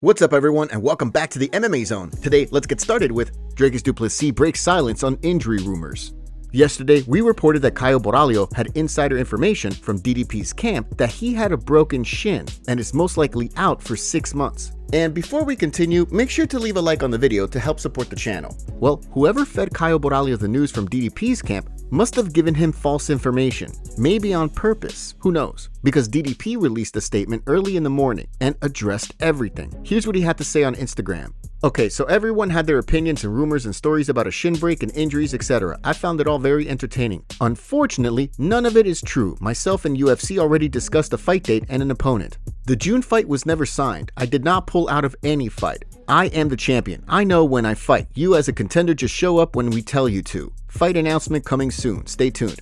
What's up everyone and welcome back to the MMA Zone. Today, let's get started with Dricus du Plessis breaks silence on injury rumors. Yesterday, we reported that Caio Borralho had insider information from DDP's camp that he had a broken shin and is most likely out for 6 months. And before we continue, make sure to leave a like on the video to help support the channel. Well, whoever fed Caio Borralho the news from DDP's camp must have given him false information, maybe on purpose, who knows, because DDP released a statement early in the morning and addressed everything. Here's what he had to say on Instagram. Okay, so everyone had their opinions and rumors and stories about a shin break and injuries, etc. I found it all very entertaining. Unfortunately, none of it is true. Myself and UFC already discussed a fight date and an opponent. The June fight was never signed. I did not pull out of any fight. I am the champion. I know when I fight. You as a contender just show up when we tell you to. Fight announcement coming soon. Stay tuned.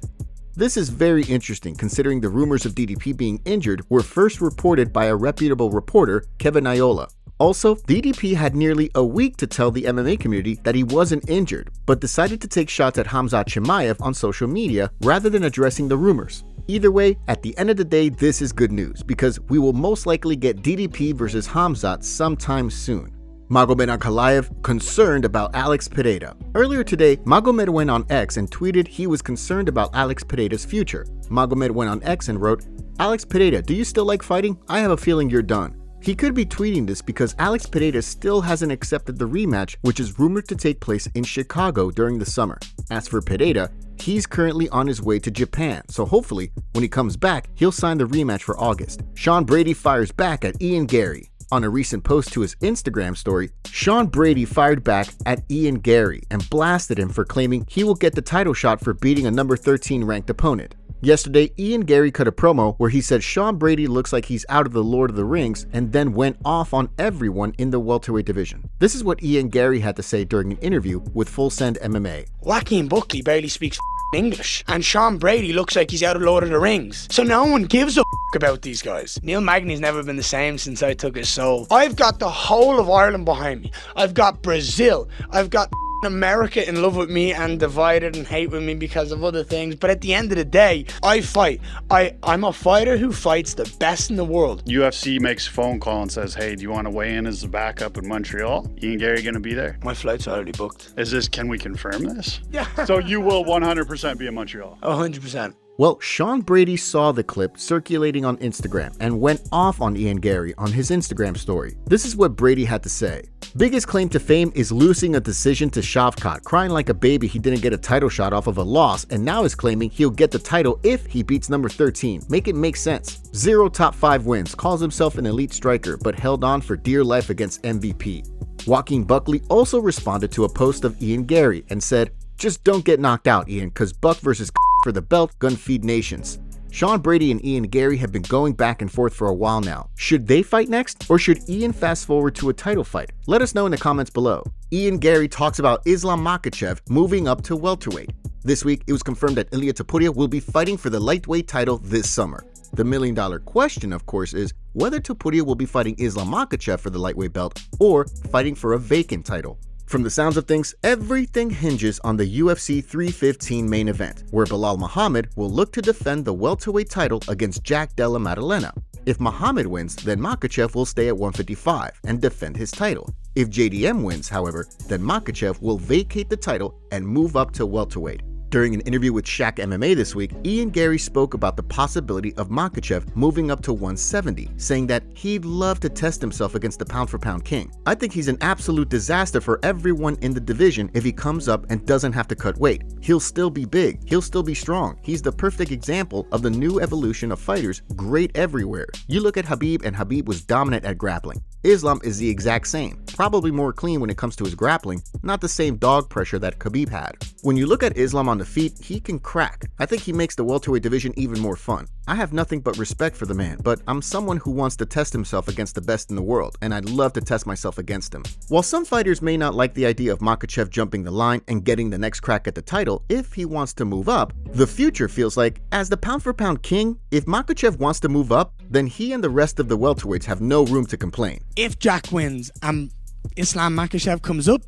This is very interesting considering the rumors of DDP being injured were first reported by a reputable reporter, Kevin Iola. Also, DDP had nearly a week to tell the MMA community that he wasn't injured, but decided to take shots at Khamzat Chimaev on social media rather than addressing the rumors. Either way, at the end of the day, this is good news because we will most likely get DDP versus Khamzat sometime soon. Magomed Ankalaev concerned about Alex Pereira. Earlier today, Magomed went on X and tweeted he was concerned about Alex Pereira's future. Magomed went on X and wrote, "Alex Pereira, do you still like fighting? I have a feeling you're done." He could be tweeting this because Alex Pereira still hasn't accepted the rematch, which is rumored to take place in Chicago during the summer. As for Pereira, he's currently on his way to Japan, so hopefully, when he comes back, he'll sign the rematch for August. Sean Brady fires back at Ian Garry. On a recent post to his Instagram story, Sean Brady fired back at Ian Garry and blasted him for claiming he will get the title shot for beating a number 13 ranked opponent. Yesterday, Ian Garry cut a promo where he said Sean Brady looks like he's out of the Lord of the Rings and then went off on everyone in the welterweight division. This is what Ian Garry had to say during an interview with Full Send MMA. Joaquin Buckley barely speaks English, and Sean Brady looks like he's out of Lord of the Rings. So no one gives a about these guys. Neil Magny's never been the same since I took his soul. I've got the whole of Ireland behind me. I've got Brazil. I've got America in love with me and divided and hate with me because of other things. But at the end of the day, I fight. I'm a fighter who fights the best in the world. UFC makes a phone call and says, hey, do you want to weigh in as a backup in Montreal? Ian Garry going to be there? My flight's already booked. Can we confirm this? Yeah. So you will 100% be in Montreal? 100%. Well, Sean Brady saw the clip circulating on Instagram and went off on Ian Garry on his Instagram story. This is what Brady had to say. Biggest claim to fame is losing a decision to Shavkat, crying like a baby he didn't get a title shot off of a loss, and now is claiming he'll get the title if he beats number 13. Make it make sense. 0 top 5 wins, calls himself an elite striker, but held on for dear life against MVP. Joaquin Buckley also responded to a post of Ian Garry and said, "Just don't get knocked out, Ian, cause Buck versus for the belt, gun feed nations." Sean Brady and Ian Garry have been going back and forth for a while now. Should they fight next, or should Ian fast forward to a title fight? Let us know in the comments below. Ian Garry talks about Islam Makhachev moving up to welterweight. This week, it was confirmed that Ilia Topuria will be fighting for the lightweight title this summer. The million-dollar question, of course, is whether Topuria will be fighting Islam Makhachev for the lightweight belt or fighting for a vacant title. From the sounds of things, everything hinges on the UFC 315 main event, where Belal Muhammad will look to defend the welterweight title against Jack Della Maddalena. If Muhammad wins, then Makhachev will stay at 155 and defend his title. If JDM wins, however, then Makhachev will vacate the title and move up to welterweight. During an interview with Shaq MMA this week, Ian Garry spoke about the possibility of Makhachev moving up to 170, saying that he'd love to test himself against the pound-for-pound king. "I think he's an absolute disaster for everyone in the division if he comes up and doesn't have to cut weight. He'll still be big, he'll still be strong. He's the perfect example of the new evolution of fighters, great everywhere. You look at Khabib and Khabib was dominant at grappling. Islam is the exact same, probably more clean when it comes to his grappling, not the same dog pressure that Khabib had. When you look at Islam on the feet, he can crack. I think he makes the welterweight division even more fun. I have nothing but respect for the man, but I'm someone who wants to test himself against the best in the world, and I'd love to test myself against him." While some fighters may not like the idea of Makhachev jumping the line and getting the next crack at the title if he wants to move up, the future feels like, as the pound-for-pound king, if Makhachev wants to move up, then he and the rest of the welterweights have no room to complain. If Jack wins and Islam Makhachev comes up,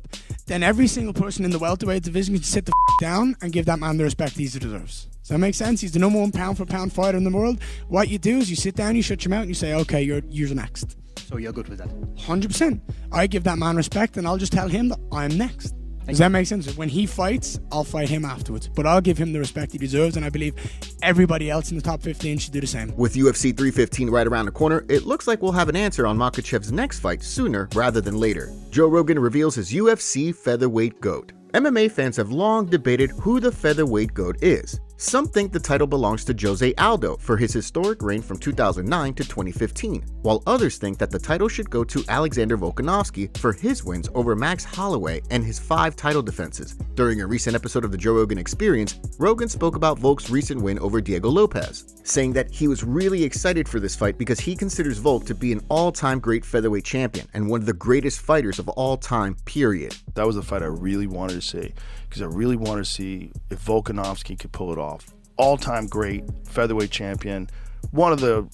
then every single person in the welterweight division can sit the down and give that man the respect he deserves. Does that make sense? He's the number 1 pound for pound fighter in the world. What you do is you sit down, you shut your mouth, and you say, okay, you're next. So you're good with that? 100%. I give that man respect, and I'll just tell him that I'm next. Does that make sense? When he fights, I'll fight him afterwards. But I'll give him the respect he deserves, and I believe everybody else in the top 15 should do the same. With UFC 315 right around the corner, it looks like we'll have an answer on Makhachev's next fight sooner rather than later. Joe Rogan reveals his UFC featherweight GOAT. MMA fans have long debated who the featherweight GOAT is. Some think the title belongs to Jose Aldo for his historic reign from 2009 to 2015, while others think that the title should go to Alexander Volkanovski for his wins over Max Holloway and his 5 title defenses. During a recent episode of the Joe Rogan Experience, Rogan spoke about Volk's recent win over Diego Lopez, saying that he was really excited for this fight because he considers Volk to be an all-time great featherweight champion and one of the greatest fighters of all time, period. That was the fight I really wanted to see, because I really wanted to see if Volkanovski could pull it off. All-time great featherweight champion, one of the,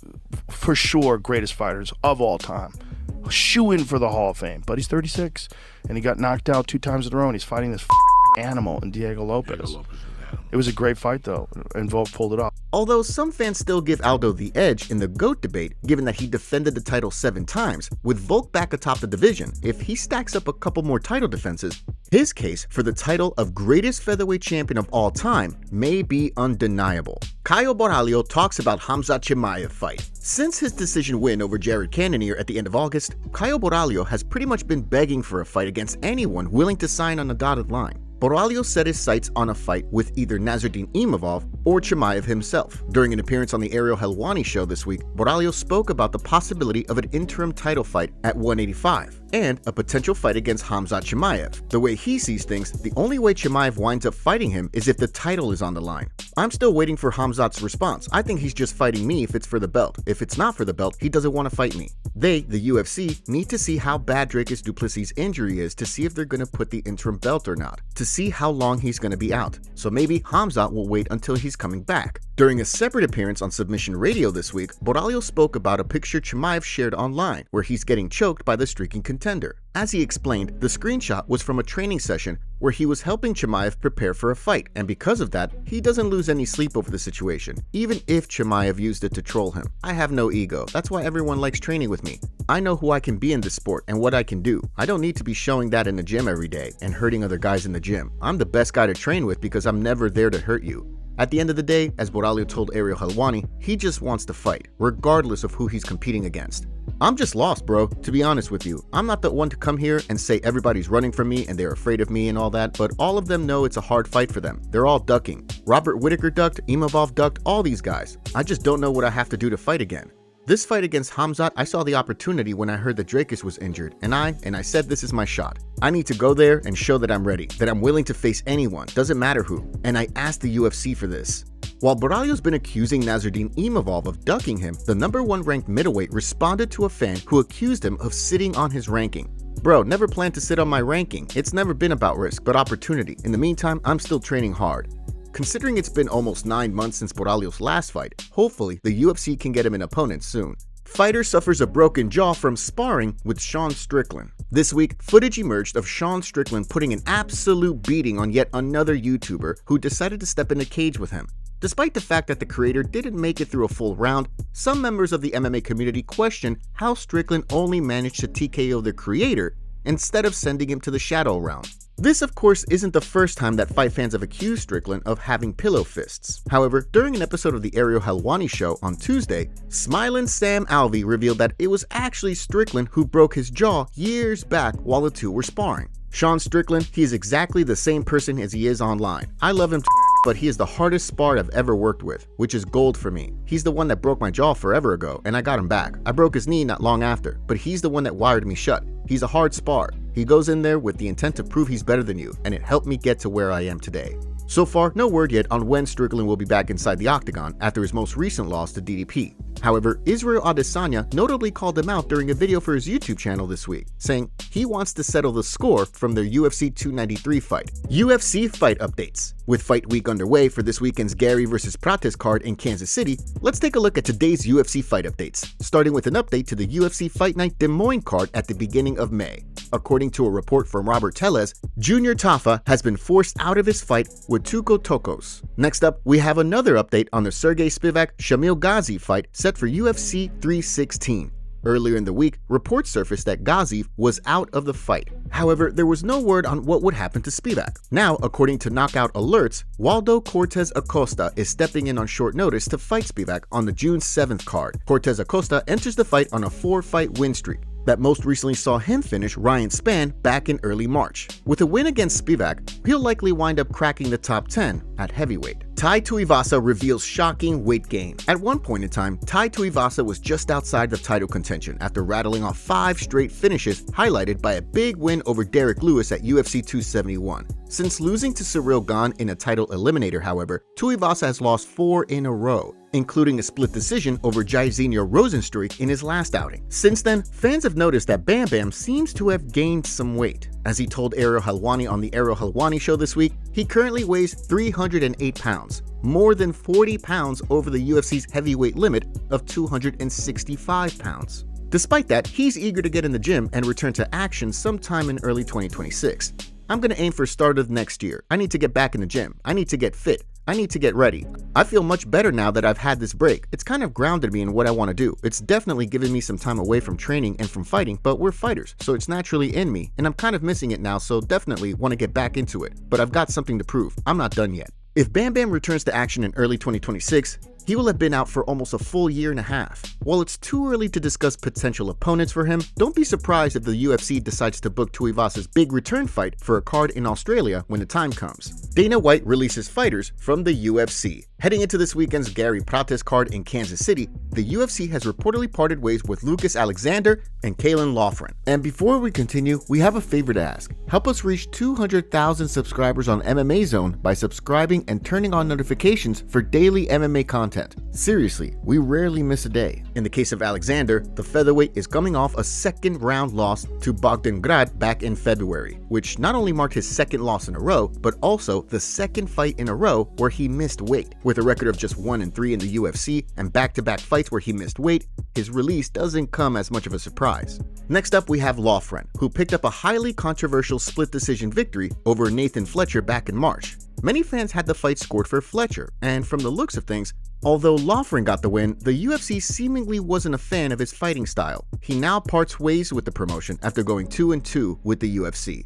for sure, greatest fighters of all time. Shoo-in for the Hall of Fame, but he's 36, and he got knocked out 2 times in a row, and he's fighting this animal in Diego Lopez. It was a great fight, though, and Volk pulled it off. Although some fans still give Aldo the edge in the GOAT debate, given that he defended the title 7 times, with Volk back atop the division, if he stacks up a couple more title defenses, his case for the title of greatest featherweight champion of all time may be undeniable. Caio Borralho talks about Khamzat Chimaev fight. Since his decision win over Jared Cannonier at the end of August, Caio Borralho has pretty much been begging for a fight against anyone willing to sign on the dotted line. Borralho set his sights on a fight with either Nasruddin Imavov or Chimaev himself. During an appearance on the Ariel Helwani show this week, Borralho spoke about the possibility of an interim title fight at 185 and a potential fight against Khamzat Chimaev. The way he sees things, the only way Chimaev winds up fighting him is if the title is on the line. I'm still waiting for Khamzat's response. I think he's just fighting me if it's for the belt. If it's not for the belt, he doesn't want to fight me. They, the UFC, need to see how bad Dricus du Plessis' injury is to see if they're going to put the interim belt or not, to see how long he's going to be out. So maybe Khamzat will wait until he's coming back. During a separate appearance on Submission Radio this week, Borralho spoke about a picture Chimaev shared online where he's getting choked by the streaking contender. As he explained, the screenshot was from a training session where he was helping Chimaev prepare for a fight, and because of that, he doesn't lose any sleep over the situation, even if Chimaev used it to troll him. I have no ego. That's why everyone likes training with me. I know who I can be in this sport and what I can do. I don't need to be showing that in the gym every day and hurting other guys in the gym. I'm the best guy to train with because I'm never there to hurt you. At the end of the day, as Borralho told Ariel Helwani, he just wants to fight, regardless of who he's competing against. I'm just lost, bro, to be honest with you. I'm not the one to come here and say everybody's running from me and they're afraid of me and all that, but all of them know it's a hard fight for them. They're all ducking. Robert Whittaker ducked, Imavov ducked, all these guys. I just don't know what I have to do to fight again. This fight against Khamzat, I saw the opportunity when I heard that Dricus was injured, and I said this is my shot. I need to go there and show that I'm ready, that I'm willing to face anyone, doesn't matter who, and I asked the UFC for this. While Borralho's been accusing Nasruddin Imavov of ducking him, the #1 ranked middleweight responded to a fan who accused him of sitting on his ranking. Bro, never planned to sit on my ranking. It's never been about risk, but opportunity. In the meantime, I'm still training hard. Considering it's been almost 9 months since Borralho's last fight, hopefully the UFC can get him an opponent soon. Fighter suffers a broken jaw from sparring with Sean Strickland. This week, footage emerged of Sean Strickland putting an absolute beating on yet another YouTuber who decided to step in the cage with him. Despite the fact that the creator didn't make it through a full round, some members of the MMA community question how Strickland only managed to TKO the creator instead of sending him to the shadow round. This, of course, isn't the first time that fight fans have accused Strickland of having pillow fists. However, during an episode of the Ariel Helwani show on Tuesday, Smilin' Sam Alvey revealed that it was actually Strickland who broke his jaw years back while the two were sparring. Sean Strickland, he is exactly the same person as he is online. I love him but he is the hardest spar I've ever worked with, which is gold for me. He's the one that broke my jaw forever ago, and I got him back. I broke his knee not long after, but he's the one that wired me shut. He's a hard spar. He goes in there with the intent to prove he's better than you, and it helped me get to where I am today. So far, no word yet on when Strickland will be back inside the octagon after his most recent loss to DDP. However, Israel Adesanya notably called him out during a video for his YouTube channel this week, saying he wants to settle the score from their UFC 293 fight. UFC fight updates. With fight week underway for this weekend's Garry vs. Prates card in Kansas City, let's take a look at today's UFC fight updates, starting with an update to the UFC Fight Night Des Moines card at the beginning of May. According to a report from Robert Tellez, Junior Tafa has been forced out of his fight with Tuco Tokos. Next up, we have another update on the Sergey Spivak-Shamil Ghazi fight set for UFC 316. Earlier in the week, reports surfaced that Gaziev was out of the fight. However, there was no word on what would happen to Spivak. Now, according to Knockout Alerts, Waldo Cortez Acosta is stepping in on short notice to fight Spivak on the June 7th card. Cortez Acosta enters the fight on a 4-fight win streak that most recently saw him finish Ryan Spann back in early March. With a win against Spivak, he'll likely wind up cracking the top 10 at heavyweight. Tai Tuivasa reveals shocking weight gain. At one point in time, Tai Tuivasa was just outside of title contention after rattling off 5 straight finishes, highlighted by a big win over Derek Lewis at UFC 271. Since losing to Cyril Gane in a title eliminator, however, Tuivasa has lost 4 in a row, including a split decision over Jairzinho Rozenstruik in his last outing. Since then, fans have noticed that Bam Bam seems to have gained some weight. As he told Ariel Helwani on the Ariel Helwani show this week, he currently weighs 308 pounds, more than 40 pounds over the UFC's heavyweight limit of 265 pounds. Despite that, he's eager to get in the gym and return to action sometime in early 2026. I'm gonna aim for start of next year. I need to get back in the gym. I need to get fit. I need to get ready. I feel much better now that I've had this break. It's kind of grounded me in what I want to do. It's definitely given me some time away from training and from fighting, but we're fighters, so it's naturally in me, and I'm kind of missing it now, so definitely want to get back into it. But I've got something to prove. I'm not done yet. If Bam Bam returns to action in early 2026, he will have been out for almost a full year and a half. While it's too early to discuss potential opponents for him, don't be surprised if the UFC decides to book Tuivasa's big return fight for a card in Australia when the time comes. Dana White releases fighters from the UFC. Heading into this weekend's Gary Prates card in Kansas City, the UFC has reportedly parted ways with Lucas Alexander and Kalen Loughran. And before we continue, we have a favor to ask. Help us reach 200,000 subscribers on MMA Zone by subscribing and turning on notifications for daily MMA content. Seriously, we rarely miss a day. In the case of Alexander, the featherweight is coming off a second-round loss to Bogdan Grad back in February, which not only marked his second loss in a row, but also the second fight in a row where he missed weight. With a record of just 1-3 in the UFC and back-to-back fights where he missed weight, his release doesn't come as much of a surprise. Next up, we have Loughran, who picked up a highly controversial split decision victory over Nathan Fletcher back in March. Many fans had the fight scored for Fletcher, and from the looks of things, although Loughran got the win, the UFC seemingly wasn't a fan of his fighting style. He now parts ways with the promotion after going 2-2 with the UFC.